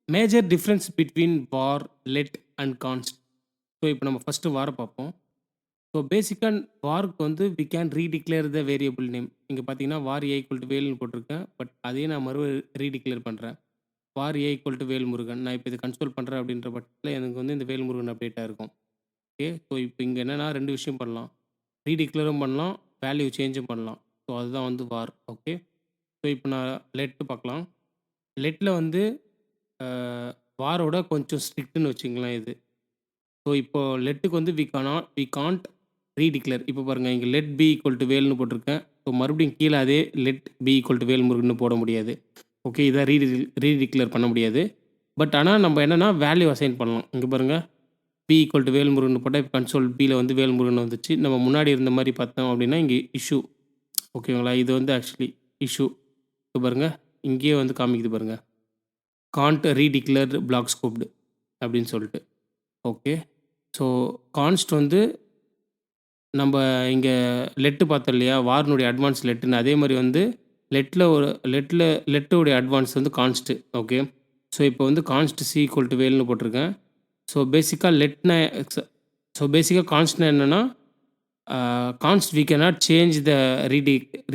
Major difference between var, let and const. So இப்போ நம்ம first வார பார்ப்போம். ஸோ பேசிக்கா வார்க்கு வந்து we can redeclare the variable name. இங்க பார்த்தீங்கன்னா, வார் ஏ ஈக்குவல் டு வேல்னு போட்டிருக்கேன். பட் அதையே நான் ரீடிக்ளேர் பண்றேன். வார் ஏ ஈக்குவல் டு வேல்முருகன். நான் இப்போ இத கன்சோல் பண்றேன் அப்படின்ற பட்சத்தில எனக்கு வந்து இந்த வேல்முருகன் அப்டேட்டா இருக்கும். ஓகே. ஸோ இப்போ இங்க என்னன்னா 2 விஷயம் பண்ணலாம். ரீடிக்ளேரும் பண்ணலாம், வேல்யூ சேஞ்சும் பண்ணலாம். ஸோ அதுதான் வந்து வார். ஓகே. ஸோ இப்போ நான் லெட் பார்க்கலாம். லெட்ல வந்து அ வாரோட கொஞ்சம் ஸ்ட்ரிக்ட்ன்னு வச்சுக்கங்களேன் இது. ஸோ இப்போ லெட்டுக்கு வந்து வி கான்ட் ரீடிக்ளேர். இப்போ பாருங்க இங்க லெட் பி ஈக்குவல் டு வேல்னு போட்டிருக்கேன். ஸோ மறுபடியும் கீழ அதே லெட் பி ஈக்குவல் டு வேல்முருகன்னு போட முடியாது. ஓகே. இத ரீடிக்ளேர் பண்ண முடியாது. பட் ஆனா நம்ம என்னன்னா வேல்யூ அசைன் பண்ணலாம். இங்க பாருங்க பி ஈக்குவல் டு வேல்முருகன் போட்டா இப்போ கன்சோல் பில வந்து வேல்முருகன் வந்துச்சு. நம்ம முன்னாடி இருந்த மாரி பார்த்தோம் அப்படின்னா, இங்க இஷ்யூ ஓகேங்களா? இது வந்து ஆக்சுவலி இஷ்யூ. இப்போ பாருங்க இங்கேயே வந்து காமிக்குது பாருங்க. கான்ட் ரீடிக்ளேர்ட் பிளாக் ஸ்கோப்டு அப்படின்னு சொல்லிட்டு. ஓகே. ஸோ கான்ஸ்ட் வந்து நம்ப இங்க லெட் பார்த்தோம் இல்லையா? வார்னுடைய அட்வான்ஸ் லெட்டுன்னு. அதே மாரி வந்து லெட்டோடைய அட்வான்ஸ் வந்து கான்ஸ்ட். ஓகே. ஸோ இப்போ வந்து கான்ஸ்ட் சி ஈக்குவல் டு வேல்னு போட்டிருக்கேன். ஸோ பேசிக்கா பேசிக்கா கான்ஸ்ட்னா என்னன்னா, கான்ஸ்ட் வி கேனாட் சேஞ்ச் த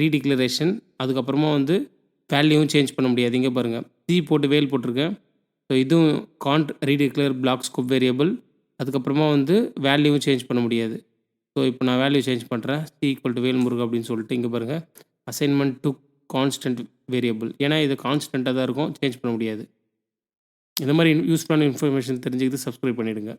ரீடிக்ளரேஷன். அதுக்கப்புறமா வந்து வேல்யூவும் சேஞ்ச் பண்ண முடியாது. இங்க பாருங்க. சி போட்டு வேல் போட்டிருக்கேன். ஸோ இதுவும் can't redeclare block scope variable. அதுக்கப்புறமா வந்து வேல்யூவும் சேஞ்ச் பண்ண முடியாது. ஸோ இப்போ நான் வேல்யூ சேஞ்ச் பண்றேன். சி ஈக்குவல் டு வேல்முருகன் அப்படின்னு சொல்லிட்டு இங்க பாருங்க. Assignment to constant variable. ஏன்னா இது கான்ஸ்டன்ட்டா தான் இருக்கும். சேஞ்ச் பண்ண முடியாது. இந்த மாரி யூஸ்ஃபுல்லான இன்ஃபர்மேஷன் தெரிஞ்சுக்கிட்டு சப்ஸ்கிரைப் பண்ணிடுங்க.